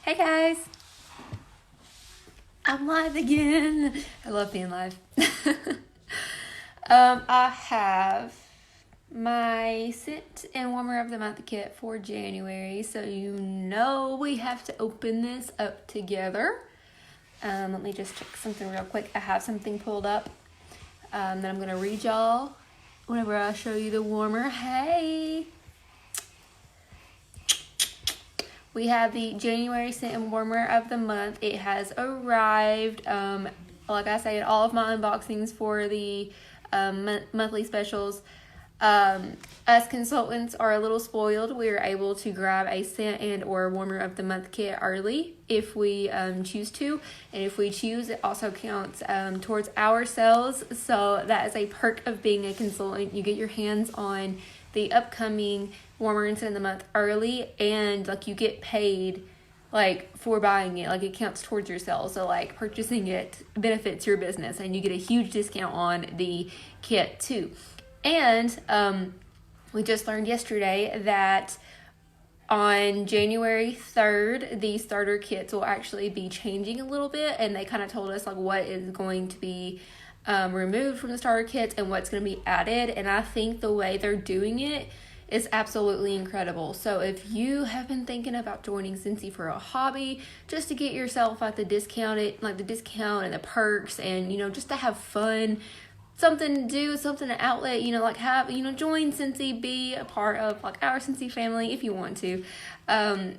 Hey guys, I'm live again. I love being live. I have my scent and warmer of the month kit for January, so you know we have to open this up together. Let me just check something real quick. I have something pulled up that I'm gonna read y'all whenever I show you the warmer. Hey. We have the January scent and warmer of the month. It has arrived. Like I say in all of my unboxings for the monthly specials, us consultants are a little spoiled. We are able to grab a scent and or warmer of the month kit early if we choose to. And if we choose, it also counts towards our sales. So that is a perk of being a consultant. You get your hands on the upcoming warmer and scent of the month early, and like you get paid like for buying it, like it counts towards your sales. So like purchasing it benefits your business and you get a huge discount on the kit too. And we just learned yesterday that on January 3rd, the starter kits will actually be changing a little bit, and they kind of told us like what is going to be removed from the starter kits and what's going to be added. And I think the way they're doing it is absolutely incredible. So if you have been thinking about joining Scentsy for a hobby, just to get yourself like the discount and the perks, and just to have fun, something to do, something to outlet, join Scentsy, be a part of like our Scentsy family if you want to,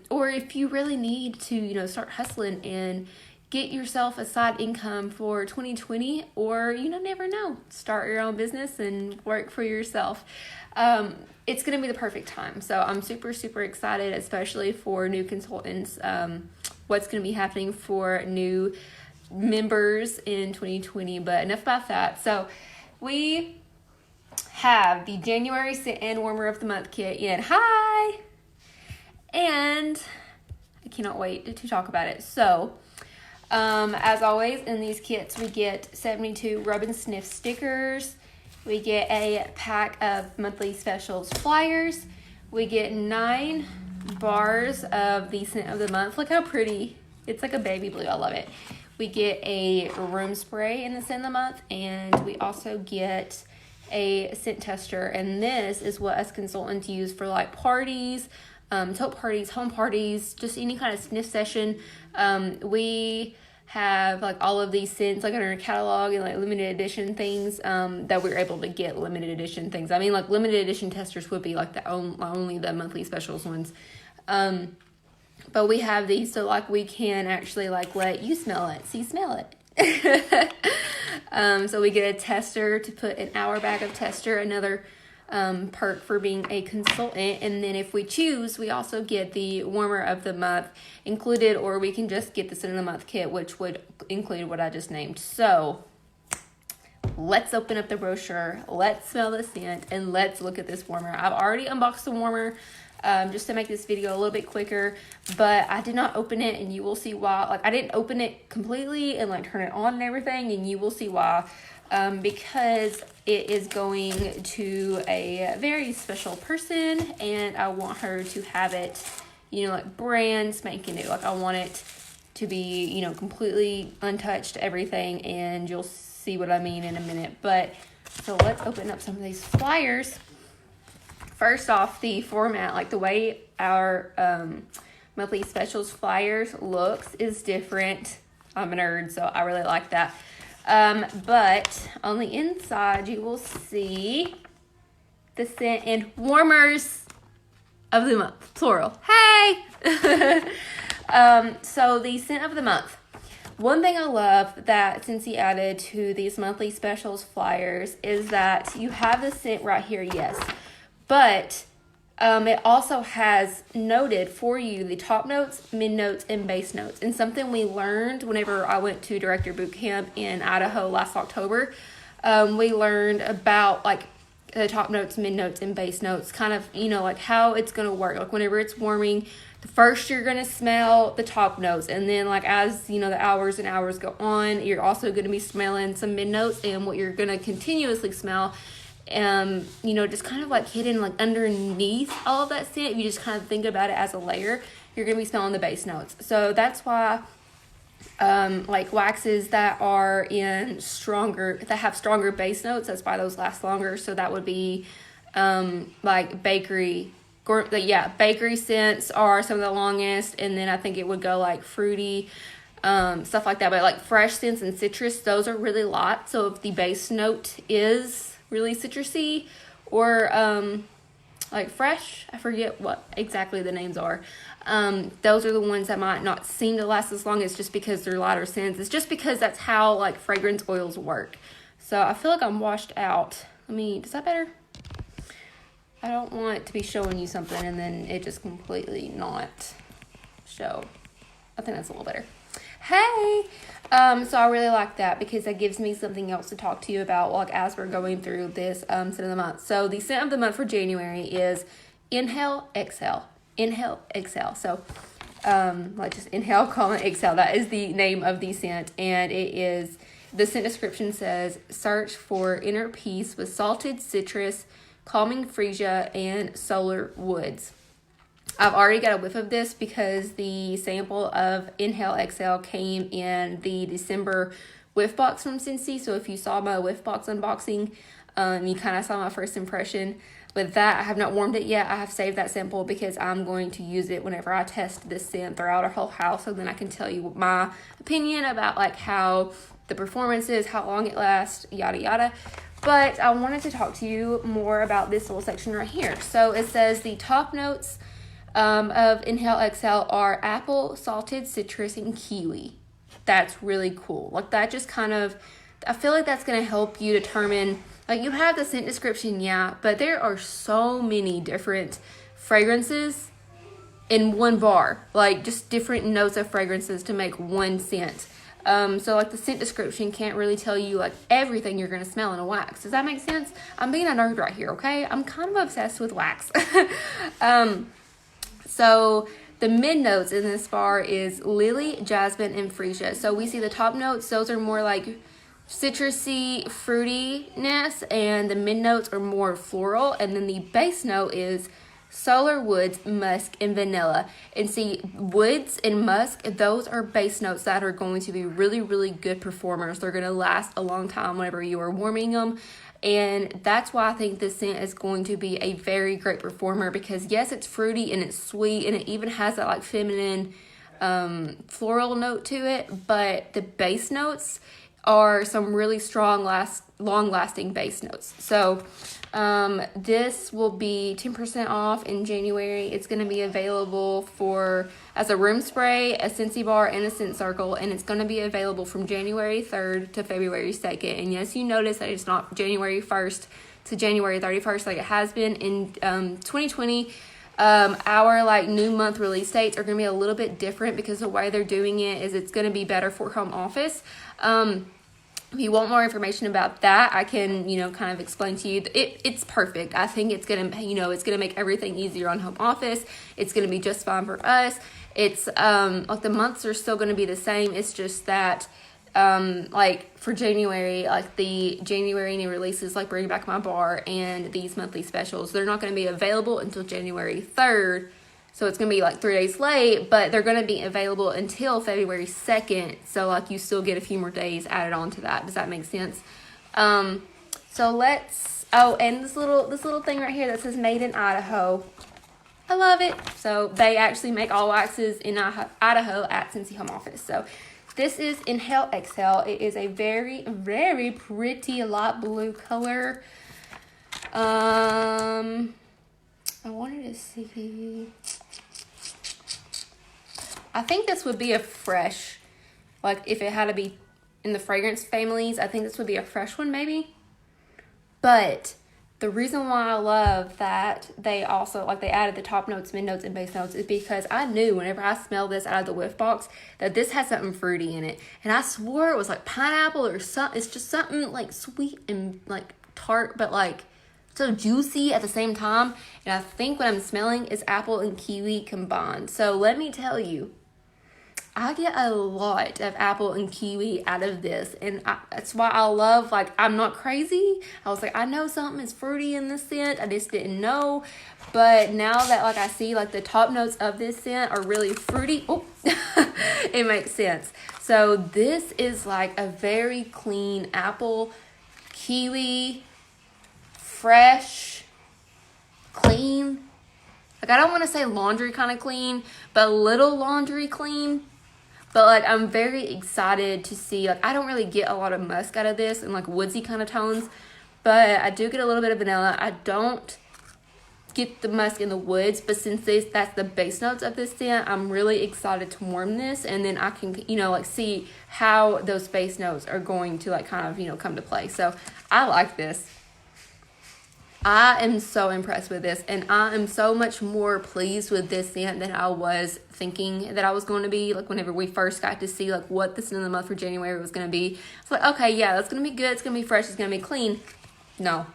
or if you really need to start hustling and get yourself a side income for 2020, or never know, start your own business and work for yourself. It's going to be the perfect time. So I'm super, super excited, especially for new consultants, what's going to be happening for new members in 2020. But enough about that. So we have the January scent and warmer of the month kit in. Hi! And I cannot wait to talk about it. So as always, in these kits, we get 72 rub and sniff stickers. We get a pack of monthly specials flyers. We get 9 bars of the scent of the month. Look how pretty. It's like a baby blue. I love it. We get a room spray in the scent of the month, and we also get a scent tester. And this is what us consultants use for like parties, tote parties, home parties, just any kind of sniff session. We have like all of these scents like in our catalog and like limited edition things that we're able to get limited edition things. I mean, like limited edition testers would be like only the monthly specials ones. But we have these so like we can actually like let you smell it. See, smell it. So we get a tester to put in our bag of tester, another perk for being a consultant. And then if we choose, we also get the warmer of the month included, or we can just get the scent of the month kit, which would include what I just named. So let's open up the brochure, let's smell the scent, and let's look at this warmer. I've already unboxed the warmer just to make this video a little bit quicker, but I did not open it, and you will see why. Like I didn't open it completely and like turn it on and everything, and you will see why. Because it is going to a very special person, and I want her to have it, like brand spanking new. Like I want it to be, completely untouched, everything, and you'll see what I mean in a minute. But so let's open up some of these flyers. First off, the format, like the way our monthly specials flyers looks is different. I'm a nerd, so I really like that. But on the inside, you will see the scent and warmers of the month, plural. Hey! So the scent of the month. One thing I love that Scentsy added to these monthly specials flyers is that you have the scent right here, yes. But it also has noted for you the top notes, mid notes, and base notes. And something we learned whenever I went to Director Boot Camp in Idaho last October, we learned about like the top notes, mid notes, and base notes, kind of, like how it's going to work. Like whenever it's warming, the first you're going to smell the top notes. And then like as, the hours and hours go on, you're also going to be smelling some mid notes. And what you're going to continuously smell you know, just kind of like hidden like underneath all of that scent. If you just kind of think about it as a layer, you're going to be smelling the base notes. So that's why like waxes that are in stronger, that have stronger base notes, that's why those last longer. So that would be like bakery scents are some of the longest, and then I think it would go like fruity, stuff like that. But like fresh scents and citrus, those are really light. So if the base note is really citrusy or like fresh, I forget what exactly the names are, those are the ones that might not seem to last as long. It's just because they're lighter scents. It's just because that's how like fragrance oils work. So I feel like I'm washed out. Is that better? I don't want to be showing you something and then it just completely not show. I think that's a little better. Hey! So I really like that because that gives me something else to talk to you about, like, as we're going through this scent of the month. So the scent of the month for January is Inhale, Exhale. Inhale, Exhale. So, like, just inhale, comma, exhale. That is the name of the scent. And it is, the scent description says, search for inner peace with salted citrus, calming freesia, and solar woods. I've already got a whiff of this because the sample of Inhale Exhale came in the December whiff box from Scentsy. So if you saw my whiff box unboxing, you kind of saw my first impression. With that, I have not warmed it yet. I have saved that sample because I'm going to use it whenever I test this scent throughout our whole house. So then I can tell you my opinion about like how the performance is, how long it lasts, yada yada. But I wanted to talk to you more about this little section right here. So it says the top notes of Inhale Exhale are apple, salted citrus, and kiwi. That's really cool. Like, that just kind of, I feel like that's going to help you determine, like, you have the scent description, yeah, but there are so many different fragrances in one bar, like just different notes of fragrances to make one scent. So like the scent description can't really tell you like everything you're going to smell in a wax. Does that make sense? I'm being a nerd right here, okay? I'm kind of obsessed with wax. So the mid notes in this bar is lily, jasmine, and freesia. So we see the top notes, those are more like citrusy fruitiness, and the mid notes are more floral, and then the base note is solar woods, musk, and vanilla. And see, woods and musk, those are base notes that are going to be really, really good performers. They're going to last a long time whenever you are warming them. And that's why I think this scent is going to be a very great performer, because yes, it's fruity and it's sweet and it even has that like feminine floral note to it, but the base notes are some really strong, long-lasting base notes. So this will be 10% off in January. It's going to be available as a room spray, a Scentsy bar, and a scent circle, and it's going to be available from January 3rd to February 2nd. And yes, you notice that it's not January 1st to January 31st like it has been in 2020. Our like new month release dates are going to be a little bit different because the way they're doing it is it's going to be better for home office. If you want more information about that, I can, kind of explain to you. It's perfect. I think it's going to, it's going to make everything easier on home office. It's going to be just fine for us. It's, like the months are still going to be the same. It's just that, like for January, like the January new releases, like Bring Back My Bar and these monthly specials, they're not going to be available until January 3rd. So it's going to be like 3 days late, but they're going to be available until February 2nd. So like you still get a few more days added on to that. Does that make sense? So let's, and this little thing right here that says made in Idaho. I love it. So they actually make all waxes in Idaho at Scentsy Home Office. So this is Inhale Exhale. It is a very, very pretty light blue color. I wanted to see. I think this would be a fresh, like if it had to be in the fragrance families, I think this would be a fresh one maybe. But the reason why I love that they also, like they added the top notes, mid notes, and base notes is because I knew whenever I smelled this out of the whiff box that this has something fruity in it. And I swore it was like pineapple or something. It's just something like sweet and like tart, but like so juicy at the same time. And I think what I'm smelling is apple and kiwi combined. So let me tell you, I get a lot of apple and kiwi out of this, and that's why I love, like, I'm not crazy. I was like, I know something is fruity in this scent. I just didn't know. But now that, like, I see, like, the top notes of this scent are really fruity, it makes sense. So this is, like, a very clean apple, kiwi, fresh, clean. Like, I don't want to say laundry kind of clean, but a little laundry clean. But, like, I'm very excited to see, like, I don't really get a lot of musk out of this and, like, woodsy kind of tones. But I do get a little bit of vanilla. I don't get the musk in the woods. But since that's the base notes of this scent, I'm really excited to warm this. And then I can, you know, like, see how those base notes are going to, like, kind of, you know, come to play. So I like this. I am so impressed with this, and I am so much more pleased with this scent than I was thinking that I was going to be. Like, whenever we first got to see, like, what the scent of the month for January was going to be, it's like, okay, yeah, that's going to be good, it's going to be fresh, it's going to be clean. No.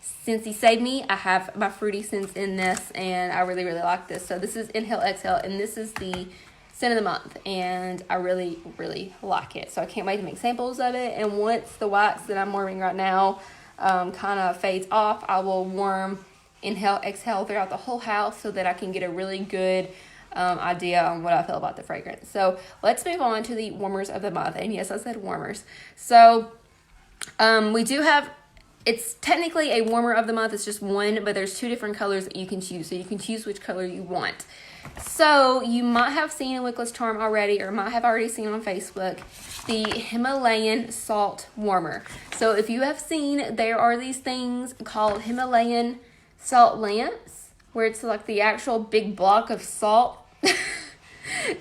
Scentsy saved me. I have my fruity scents in this, and I really, really like this. So this is Inhale Exhale, and this is the scent of the month, and I really, really like it. So I can't wait to make samples of it, and once the wax that I'm warming right now kind of fades off, I will warm Inhale Exhale throughout the whole house so that I can get a really good idea on what I feel about the fragrance. So let's move on to the warmers of the month. And yes, I said warmers. So we do have, it's technically a warmer of the month. It's just one, but there's two different colors that you can choose. So you can choose which color you want. So you might have seen a wicklesscharm already, or might have already seen on Facebook, the Himalayan salt warmer. So if you have seen, there are these things called Himalayan salt lamps, where it's like the actual big block of salt.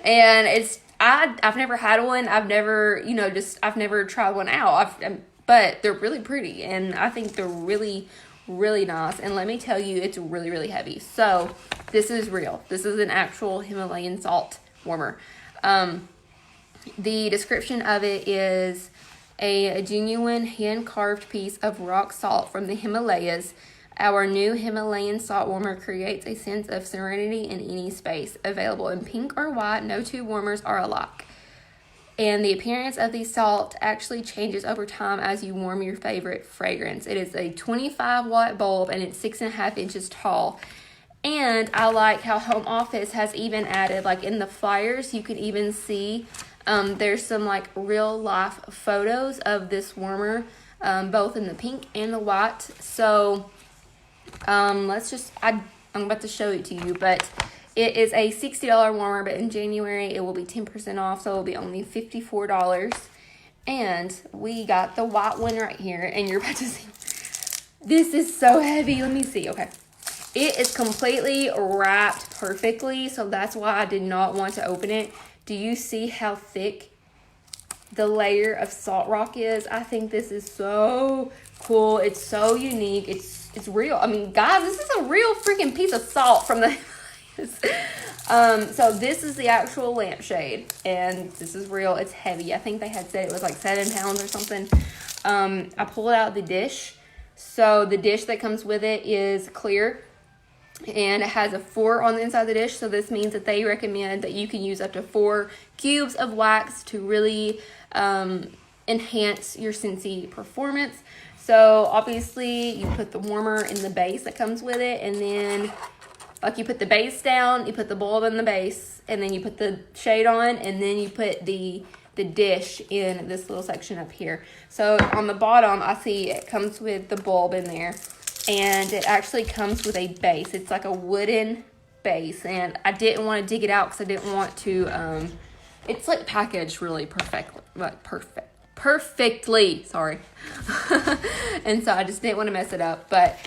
And it's, I've never had one. I've never, you know, I've never tried one out. But they're really pretty, and I think they're really, really nice. And let me tell you, it's really, really heavy. So this is real. This is an actual Himalayan salt warmer. The description of it is a genuine hand-carved piece of rock salt from the Himalayas. Our new Himalayan salt warmer creates a sense of serenity in any space. Available in pink or white, no two warmers are alike. And the appearance of the salt actually changes over time as you warm your favorite fragrance. It is a 25-watt bulb, and it's 6.5 inches tall. And I like how Home Office has even added, like, in the flyers, you can even see there's some, like, real life photos of this warmer, both in the pink and the white. So I'm about to show it to you, but it is a $60 warmer, but in January it will be 10% off, so it will be only $54. And we got the white one right here, and you're about to see. This is so heavy. Let me see. Okay. It is completely wrapped perfectly, so that's why I did not want to open it. Do you see how thick the layer of salt rock is? I think this is so cool. It's so unique. It's real. I mean, guys, this is a real freaking piece of salt from the so this is the actual lampshade, and this is real. It's heavy. I think they had said it was like 7 pounds or something. I pulled out the dish. So the dish that comes with it is clear, and it has a 4 on the inside of the dish. So this means that they recommend that you can use up to 4 cubes of wax to really enhance your Scentsy performance. So obviously you put the warmer in the base that comes with it, and then, like, you put the base down, you put the bulb in the base, and then you put the shade on, and then you put the dish in this little section up here. So on the bottom, I see it comes with the bulb in there, and it actually comes with a base. It's like a wooden base, and I didn't want to dig it out because I didn't want to, it's like packaged really perfectly, sorry. And so I just didn't want to mess it up, but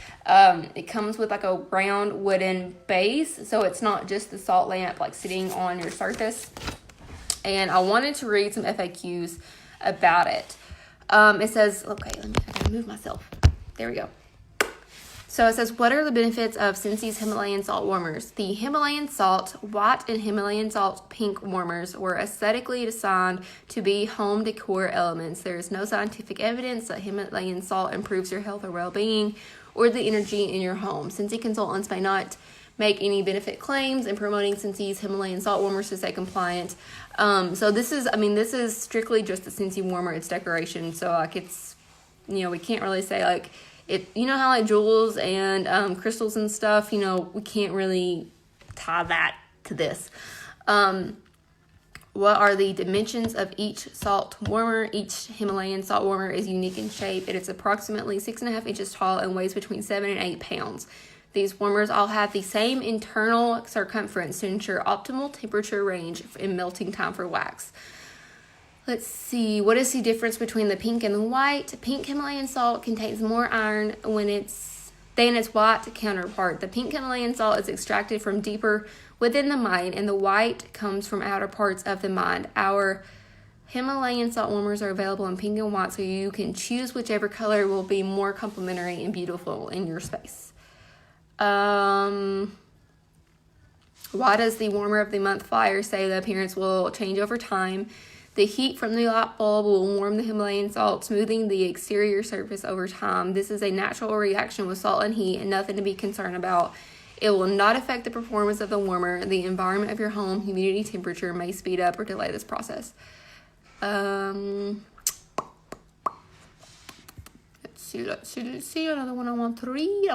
it comes with like a round wooden base, so it's not just the salt lamp like sitting on your surface. And I wanted to read some FAQs about it. It says, okay, I gotta move myself. There we go. So it says, what are the benefits of Scentsy's Himalayan salt warmers? The Himalayan salt white and Himalayan salt pink warmers were aesthetically designed to be home decor elements. There is no scientific evidence that Himalayan salt improves your health or well-being or the energy in your home. Scentsy consultants may not make any benefit claims in promoting Scentsy's Himalayan salt warmers to stay compliant. So this is strictly just a Scentsy warmer. It's decoration, so like it's, you know, we can't really say like it. You know how like jewels and crystals and stuff, you know, we can't really tie that to this. What are the dimensions of each salt warmer? Each Himalayan salt warmer is unique in shape. It is approximately 6.5 inches tall and weighs between 7 and 8 pounds. These warmers all have the same internal circumference to ensure optimal temperature range and melting time for wax. Let's see, what is the difference between the pink and the white? Pink Himalayan salt contains more iron than its white counterpart. The pink Himalayan salt is extracted from deeper within the mine, and the white comes from outer parts of the mine. Our Himalayan salt warmers are available in pink and white, so you can choose whichever color will be more complementary and beautiful in your space. Why does the warmer of the month flyer say the appearance will change over time? The heat from the light bulb will warm the Himalayan salt, smoothing the exterior surface over time. This is a natural reaction with salt and heat and nothing to be concerned about. It will not affect the performance of the warmer. The environment of your home, humidity, temperature may speed up or delay this process. Let's see. Another one I want to read.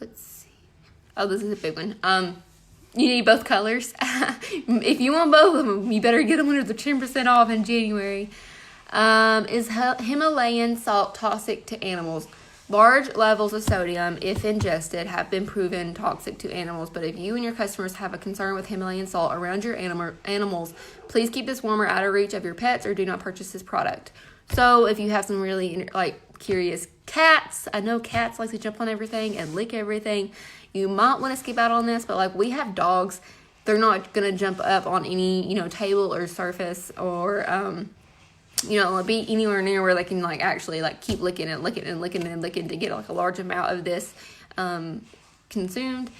Let's see. Oh, this is a big one. You need both colors. If you want both of them, you better get them under the 10% off in January. Is Himalayan salt toxic to animals? Large levels of sodium, if ingested, have been proven toxic to animals. But if you and your customers have a concern with Himalayan salt around your animals, please keep this warmer out of reach of your pets or do not purchase this product. So if you have some really curious cats, I know cats like to jump on everything and lick everything. You might want to skip out on this, but we have dogs. They're not going to jump up on any, table or surface or, be anywhere near where they can actually keep licking to get a large amount of this consumed.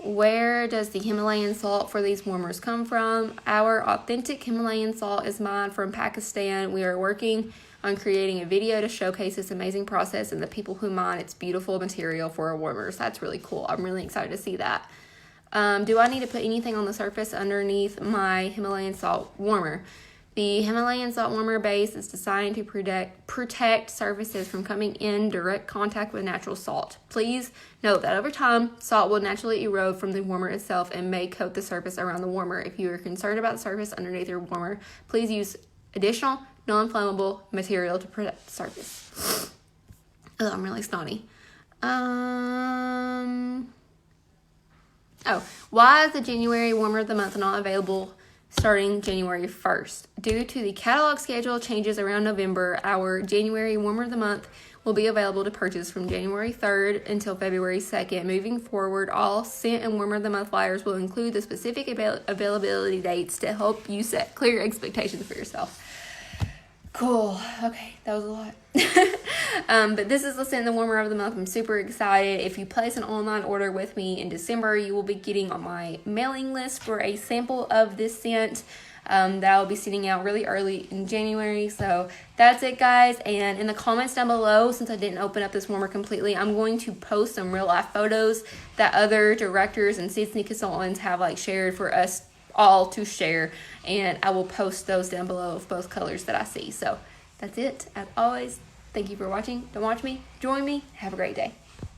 Where does the Himalayan salt for these warmers come from? Our authentic Himalayan salt is mined from Pakistan. We are working on creating a video to showcase this amazing process and the people who mine its beautiful material for our warmers. That's really cool. I'm really excited to see that. Do I need to put anything on the surface underneath my Himalayan salt warmer? The Himalayan salt warmer base is designed to protect surfaces from coming in direct contact with natural salt. Please note that over time, salt will naturally erode from the warmer itself and may coat the surface around the warmer. If you are concerned about the surface underneath your warmer, please use additional non-flammable material to protect the surface. Oh, I'm really snotty. Why is the January warmer of the month not available starting January 1st? Due to the catalog schedule changes around November, our January warmer of the month will be available to purchase from January 3rd until February 2nd. Moving forward, all scent and warmer of the month flyers will include the specific availability dates to help you set clear expectations for yourself. Cool. Okay, that was a lot. But this is the scent, the warmer of the month. I'm super excited. If you place an online order with me in December, you will be getting on my mailing list for a sample of this scent that I'll be sending out really early in January. So that's it, guys. And in the comments down below, since I didn't open up this warmer completely, I'm going to post some real life photos that other directors and Scentsy consultants have shared for us all to share, and I will post those down below of both colors that I see. So that's it. As always, thank you for watching. Don't watch me, join me. Have a great day.